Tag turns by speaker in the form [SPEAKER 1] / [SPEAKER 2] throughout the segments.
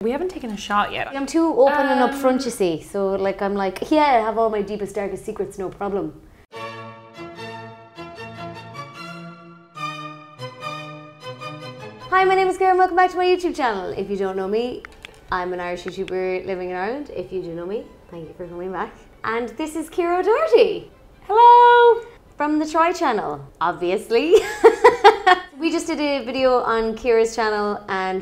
[SPEAKER 1] We haven't taken a shot yet.
[SPEAKER 2] I'm too open and upfront, you see. So like, I'm like, yeah, I have all my deepest, darkest secrets, no problem. Hi, my name is Ciara and welcome back to my YouTube channel. If you don't know me, I'm an Irish YouTuber living in Ireland. If you do know me, thank you for coming back. And this is Ciara O'Doherty. Hello! From the Try channel, obviously. We just did a video on Ciara's channel and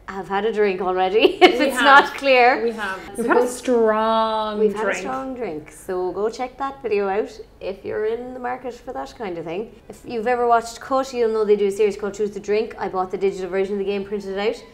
[SPEAKER 2] have had a drink already, if it's not clear.
[SPEAKER 1] We have. We've had a strong drink.
[SPEAKER 2] We've had a strong drink, so go check that video out if you're in the market for that kind of thing. If you've ever watched Cut, you'll know they do a series called Choose the Drink. I bought the digital version of the game, printed it out,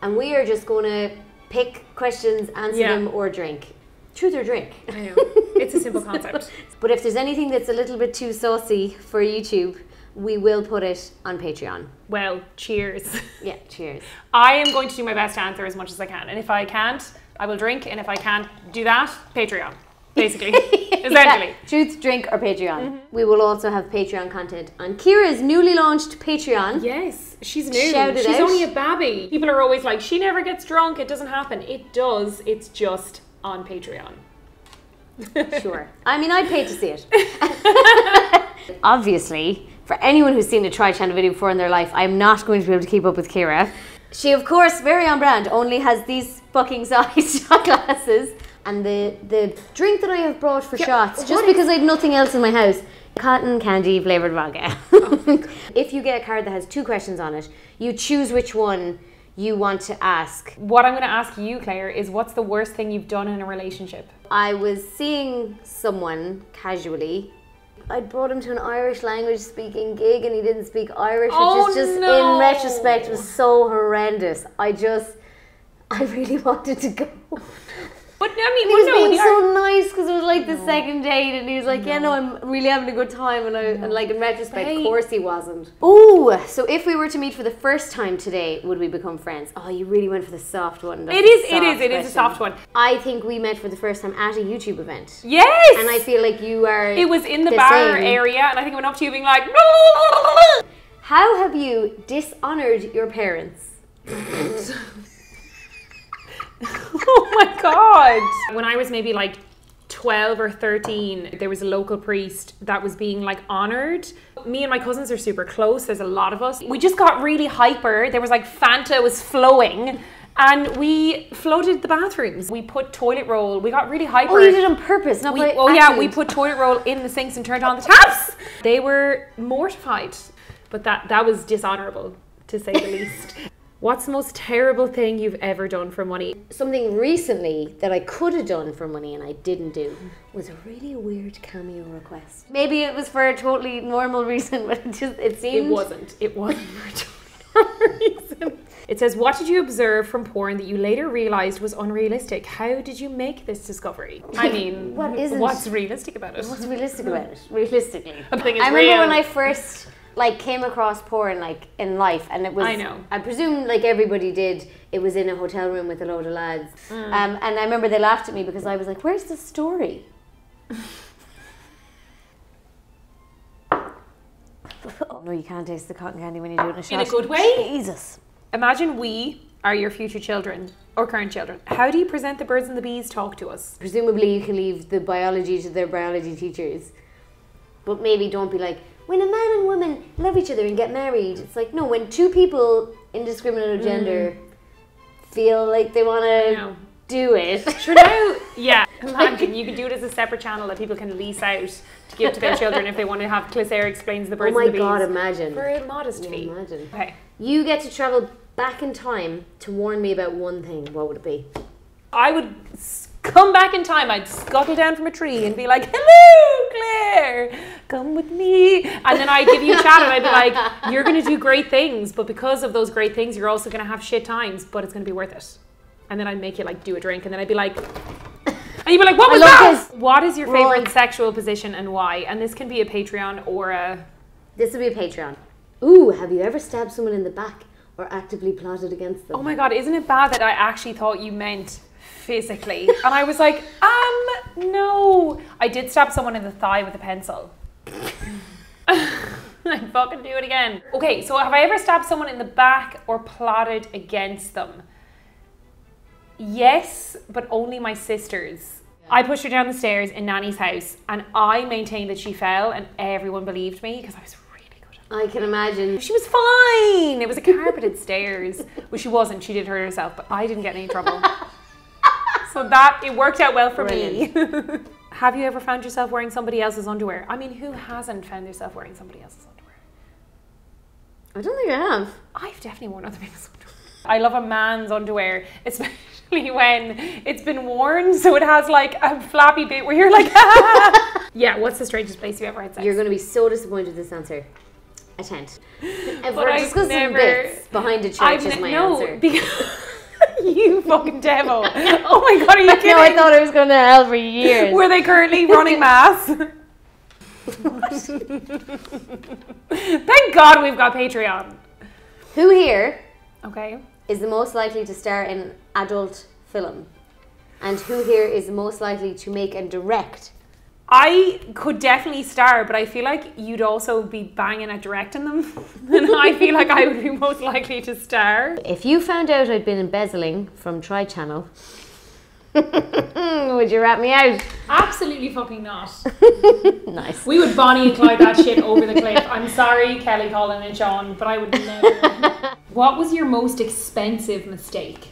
[SPEAKER 2] and we are just going to pick questions, answer them, or drink. Truth or drink.
[SPEAKER 1] I know. It's a simple concept.
[SPEAKER 2] But if there's anything that's a little bit too saucy for YouTube, we will put it on Patreon.
[SPEAKER 1] Well, cheers.
[SPEAKER 2] Yeah, cheers.
[SPEAKER 1] I am going to do my best to answer as much as I can. And if I can't, I will drink. And if I can't do that, Patreon, basically, essentially.
[SPEAKER 2] Yeah, truth, drink, or Patreon. We will also have Patreon content on Ciara's newly launched Patreon.
[SPEAKER 1] Yes, she's new.
[SPEAKER 2] Shout it
[SPEAKER 1] she's
[SPEAKER 2] out.
[SPEAKER 1] only a babby. People are always like, she never gets drunk. It doesn't happen. It does. It's just on Patreon.
[SPEAKER 2] Sure. I mean, I'd pay to see it. Obviously, for anyone who's seen a Try channel video before in their life, I'm not going to be able to keep up with Ciara. She, of course, very on brand, only has these fucking size shot glasses. And the drink that I have brought for shots, just because I had nothing else in my house, cotton candy flavoured vodka. If you get a card that has 2 questions on it, you choose which one you want to ask.
[SPEAKER 1] What I'm going to ask you, Claire, is what's the worst thing you've done in a relationship?
[SPEAKER 2] I was seeing someone casually. I brought him to an Irish language speaking gig and he didn't speak Irish, which is just, in retrospect, was so horrendous. I really wanted to go.
[SPEAKER 1] But I mean,
[SPEAKER 2] he was being so nice because it was like the second date and he was like, yeah, no, I'm really having a good time. And like in retrospect, of course he wasn't. Oh, so if we were to meet for the first time today, would we become friends? Oh, you really went for the soft one.
[SPEAKER 1] It is a soft one.
[SPEAKER 2] I think we met for the first time at a YouTube event.
[SPEAKER 1] Yes!
[SPEAKER 2] And I feel like you are
[SPEAKER 1] It was in the bar area and I think I went up to you being like,
[SPEAKER 2] how have you dishonored your parents?
[SPEAKER 1] Oh my god! When I was maybe like 12 or 13, there was a local priest that was being like honoured. Me and my cousins are super close, there's a lot of us. We just got really hyper, there was like Fanta was flowing and we flooded the bathrooms. We put toilet roll, we got really hyper.
[SPEAKER 2] Oh, you did it on purpose, not by accident.
[SPEAKER 1] Yeah, we put toilet roll in the sinks and turned on the taps. They were mortified, but that was dishonourable, to say the least. What's the most terrible thing you've ever done for money?
[SPEAKER 2] Something recently that I could have done for money and I didn't do was a really weird cameo request. Maybe it was for a totally normal reason, but it seemed...
[SPEAKER 1] It wasn't for a totally normal reason. It says, what did you observe from porn that you later realised was unrealistic? How did you make this discovery? I mean, what's realistic about it?
[SPEAKER 2] What's realistic about it? Realistically.
[SPEAKER 1] I
[SPEAKER 2] remember when I first... came across porn in life, and it was, I presume like everybody did, it was in a hotel room with a load of lads. And I remember they laughed at me because I was like, where's the story? Oh no, you can't taste the cotton candy when you do it in a shot.
[SPEAKER 1] In a good way?
[SPEAKER 2] Jesus.
[SPEAKER 1] Imagine we are your future children or current children. How do you present the birds and the bees talk to us?
[SPEAKER 2] Presumably you can leave the biology to their biology teachers, but maybe don't be like, when a man and woman love each other and get married, it's like, no, when 2 people, indiscriminate of gender, feel like they want to do it.
[SPEAKER 1] Sure, now, yeah, imagine you could do it as a separate channel that people can lease out to give to their children if they want to have Claire explains the birds and the bees.
[SPEAKER 2] Oh my god, imagine.
[SPEAKER 1] For a modest fee.
[SPEAKER 2] Imagine.
[SPEAKER 1] Okay.
[SPEAKER 2] You get to travel back in time to warn me about one thing. What would it be?
[SPEAKER 1] I would come back in time, I'd scuttle down from a tree and be like, hello, Claire, come with me. And then I'd give you a chat and I'd be like, you're going to do great things, but because of those great things, you're also going to have shit times, but it's going to be worth it. And then I'd make you like do a drink and then I'd be like, and you'd be like, what was that? What is your favourite sexual position and why? And this can be a Patreon or a...
[SPEAKER 2] This will be a Patreon. Ooh, have you ever stabbed someone in the back or actively plotted against them?
[SPEAKER 1] Oh my god, isn't it bad that I actually thought you meant physically? And I was like, no. I did stab someone in the thigh with a pencil. I'd fucking do it again. Okay, so have I ever stabbed someone in the back or plotted against them? Yes, but only my sister's. I pushed her down the stairs in Nanny's house and I maintained that she fell and everyone believed me because I was really good at it.
[SPEAKER 2] I can imagine.
[SPEAKER 1] She was fine. It was a carpeted stairs. Well, she wasn't. She did hurt herself, but I didn't get in any trouble. So that, it worked out well for me. Have you ever found yourself wearing somebody else's underwear? I mean, who hasn't found themselves wearing somebody else's underwear?
[SPEAKER 2] I don't think I have.
[SPEAKER 1] I've definitely worn other people's underwear. I love a man's underwear, especially when it's been worn, so it has like a flappy bit where you're like, yeah, what's the strangest place you ever had sex?
[SPEAKER 2] You're going to be so disappointed with this answer. A tent. If we're
[SPEAKER 1] I've
[SPEAKER 2] discussing
[SPEAKER 1] never-
[SPEAKER 2] bits, behind a church is my answer.
[SPEAKER 1] Because you fucking devil. Oh my god, are you kidding?
[SPEAKER 2] No, I thought I was going to hell for years.
[SPEAKER 1] Were they currently running mass? Thank God we've got Patreon.
[SPEAKER 2] Who here
[SPEAKER 1] Okay.
[SPEAKER 2] is the most likely to star in an adult film? And who here is most likely to make and direct?
[SPEAKER 1] I could definitely star, but I feel like you'd also be banging at directing them. And I feel like I would be most likely to star.
[SPEAKER 2] If you found out I'd been embezzling from Tri-Channel, would you rat me out?
[SPEAKER 1] Absolutely fucking not.
[SPEAKER 2] Nice.
[SPEAKER 1] We would Bonnie and Clyde that shit over the cliff. I'm sorry, Kelly, Colin and Sean, but I would never. What was your most expensive mistake?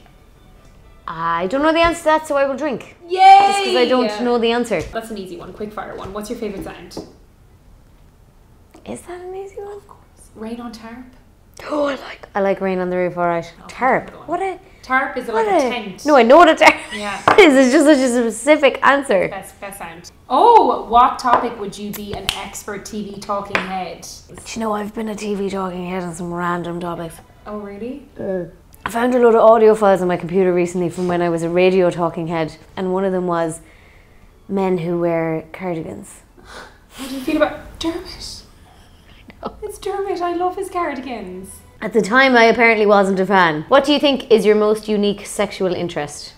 [SPEAKER 2] I don't know the answer to that, so I will drink.
[SPEAKER 1] Yay!
[SPEAKER 2] Just because I don't know the answer.
[SPEAKER 1] That's an easy one, quick fire one. What's your favourite sound?
[SPEAKER 2] Is that an easy one?
[SPEAKER 1] Rain on tarp.
[SPEAKER 2] Oh, I like Rain on the Roof, alright.
[SPEAKER 1] Oh,
[SPEAKER 2] Tarp.
[SPEAKER 1] good one.
[SPEAKER 2] What a...
[SPEAKER 1] Tarp is
[SPEAKER 2] What
[SPEAKER 1] like a tent.
[SPEAKER 2] No, I know what a tarp
[SPEAKER 1] Yeah.
[SPEAKER 2] is. It's just such a specific answer.
[SPEAKER 1] Best sound. Oh, what topic would you be an expert TV talking head?
[SPEAKER 2] Do you know, I've been a TV talking head on some random topics.
[SPEAKER 1] Oh, really?
[SPEAKER 2] I found a load of audio files on my computer recently from when I was a radio talking head, and one of them was men who wear cardigans.
[SPEAKER 1] How do you feel about Dermot? It's Dermot. I love his cardigans.
[SPEAKER 2] At the time, I apparently wasn't a fan. What do you think is your most unique sexual interest?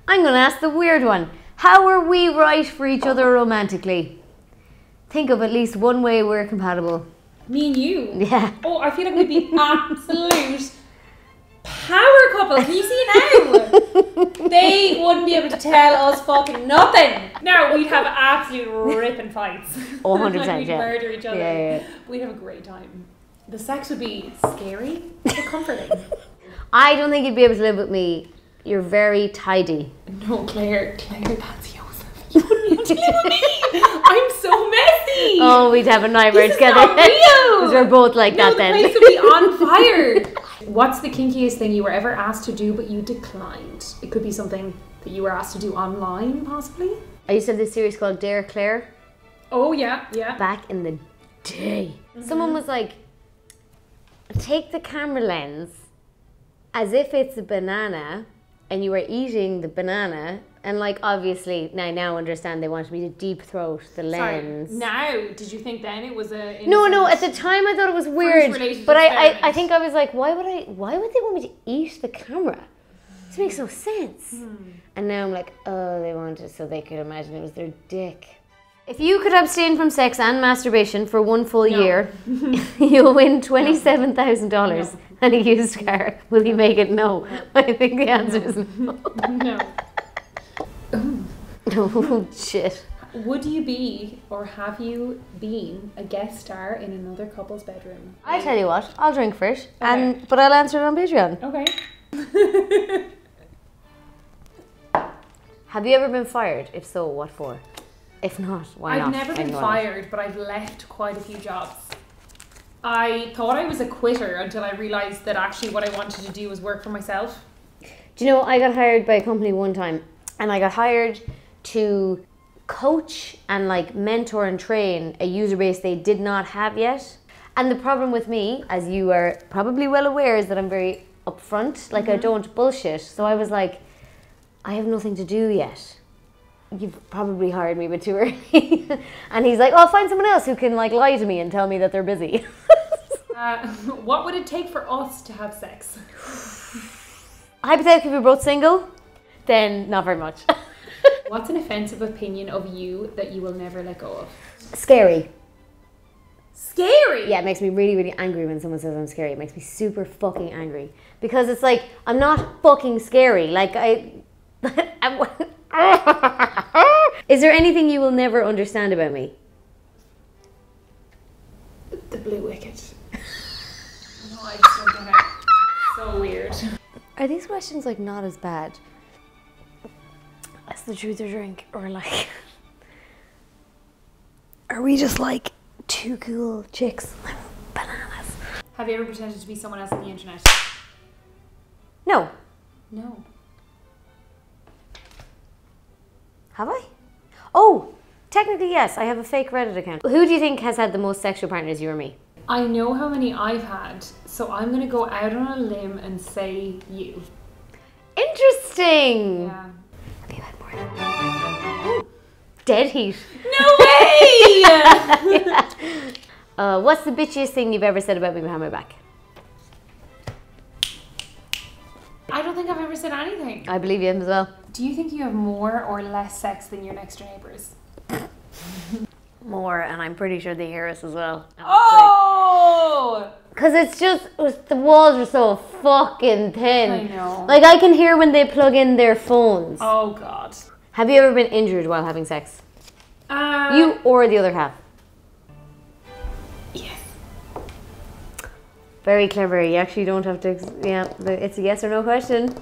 [SPEAKER 2] I'm going to ask the weird one. How are we right for each other romantically? Think of at least one way we're compatible.
[SPEAKER 1] Me and you?
[SPEAKER 2] Yeah.
[SPEAKER 1] Oh, I feel like we'd be absolute power couple. Can you see it now? They wouldn't be able to tell us fucking nothing. No, we'd have absolute ripping fights.
[SPEAKER 2] 100%,
[SPEAKER 1] Like we'd
[SPEAKER 2] yeah.
[SPEAKER 1] murder each other.
[SPEAKER 2] Yeah.
[SPEAKER 1] We'd have a great time. The sex would be scary, but comforting.
[SPEAKER 2] I don't think you'd be able to live with me. You're very tidy.
[SPEAKER 1] No, Claire, that's Joseph. You wouldn't be able to live with me. I'm so messy.
[SPEAKER 2] Oh, we'd have a nightmare
[SPEAKER 1] This is
[SPEAKER 2] together.
[SPEAKER 1] not real.
[SPEAKER 2] Because we're both like
[SPEAKER 1] No,
[SPEAKER 2] that then.
[SPEAKER 1] the place would be on fire. What's the kinkiest thing you were ever asked to do but you declined? It could be something that you were asked to do online, possibly.
[SPEAKER 2] I used to have this series called Dare Claire
[SPEAKER 1] Oh, yeah.
[SPEAKER 2] back in the day. Someone was like, take the camera lens as if it's a banana and you are eating the banana, and like obviously now understand they wanted me to deep throat the lens.
[SPEAKER 1] Sorry. Now, did you think then it was a...
[SPEAKER 2] No, at the time I thought it was weird,
[SPEAKER 1] related
[SPEAKER 2] but I
[SPEAKER 1] experiment.
[SPEAKER 2] think I was like, why would they want me to eat the camera? This makes no sense. And now I'm like, oh, they wanted so they could imagine it was their dick. If you could abstain from sex and masturbation for one full year, you'll win $27,000 and a used car. Will you make it? No. I think the answer is no.
[SPEAKER 1] No.
[SPEAKER 2] Oh, shit.
[SPEAKER 1] Would you be, or have you been, a guest star in another couple's bedroom?
[SPEAKER 2] I tell you what, I'll drink first, but I'll answer it on Patreon.
[SPEAKER 1] Okay.
[SPEAKER 2] Have you ever been fired? If so, what for? If not, why not?
[SPEAKER 1] I've never been
[SPEAKER 2] Anyone.
[SPEAKER 1] fired, but I've left quite a few jobs. I thought I was a quitter until I realised that actually what I wanted to do was work for myself.
[SPEAKER 2] Do you know, I got hired by a company one time, and I got hired to coach and like mentor and train a user base they did not have yet. And the problem with me, as you are probably well aware, is that I'm very upfront. Like I don't bullshit. So I was like, I have nothing to do yet. You've probably hired me a bit too early. And he's like, oh, I'll find someone else who can like lie to me and tell me that they're busy.
[SPEAKER 1] What would it take for us to have sex?
[SPEAKER 2] Hypothetically, if we're both single, then not very much.
[SPEAKER 1] What's an offensive opinion of you that you will never let go of?
[SPEAKER 2] Scary.
[SPEAKER 1] Scary?
[SPEAKER 2] Yeah, it makes me really, really angry when someone says I'm scary. It makes me super fucking angry. Because it's like, I'm not fucking scary. Like, Is there anything you will never understand about me?
[SPEAKER 1] The blue wicket. No, I just don't get it. So weird.
[SPEAKER 2] Are these questions like not as bad as the truth or drink? Or like, are we just like two cool chicks? Bananas.
[SPEAKER 1] Have you ever pretended to be someone else on the internet?
[SPEAKER 2] No.
[SPEAKER 1] No.
[SPEAKER 2] Have I? Oh, technically yes, I have a fake Reddit account. Who do you think has had the most sexual partners, you or me?
[SPEAKER 1] I know how many I've had, so I'm going to go out on a limb and say you.
[SPEAKER 2] Interesting.
[SPEAKER 1] Yeah.
[SPEAKER 2] Have you had more? Dead heat.
[SPEAKER 1] No way!
[SPEAKER 2] What's the bitchiest thing you've ever said about me behind my back?
[SPEAKER 1] I don't think I've ever said anything.
[SPEAKER 2] I believe you as well.
[SPEAKER 1] Do you think you have more or less sex than your next door neighbours?
[SPEAKER 2] More, and I'm pretty sure they hear us as well.
[SPEAKER 1] Oh!
[SPEAKER 2] Because the walls are so fucking thin.
[SPEAKER 1] I know.
[SPEAKER 2] Like, I can hear when they plug in their phones.
[SPEAKER 1] Oh, God.
[SPEAKER 2] Have you ever been injured while having sex? You or the other half?
[SPEAKER 1] Yes.
[SPEAKER 2] Very clever. You actually don't have to... Yeah, it's a yes or no question.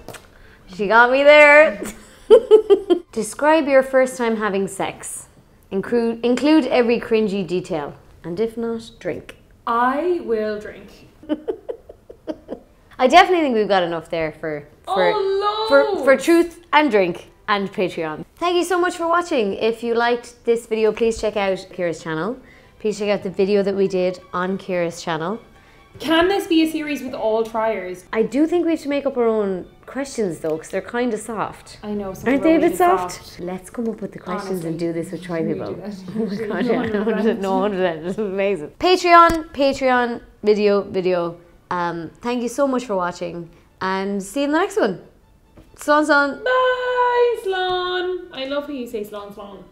[SPEAKER 2] She got me there. Describe your first time having sex. Include every cringy detail. And if not, drink.
[SPEAKER 1] I will drink.
[SPEAKER 2] I definitely think we've got enough there for truth and drink and Patreon. Thank you so much for watching. If you liked this video, please check out Ciara's channel. Please check out the video that we did on Ciara's channel.
[SPEAKER 1] Can this be a series with all triers?
[SPEAKER 2] I do think we have to make up our own questions though, because they're kind of soft.
[SPEAKER 1] I know.
[SPEAKER 2] Aren't they a bit soft? Let's come up with the questions and do this with try people. Oh my god, yeah. No, 100%. This is amazing. Patreon, video. Thank you so much for watching and see you in the next one. Slán.
[SPEAKER 1] Bye, Slán. I love how you say Slán.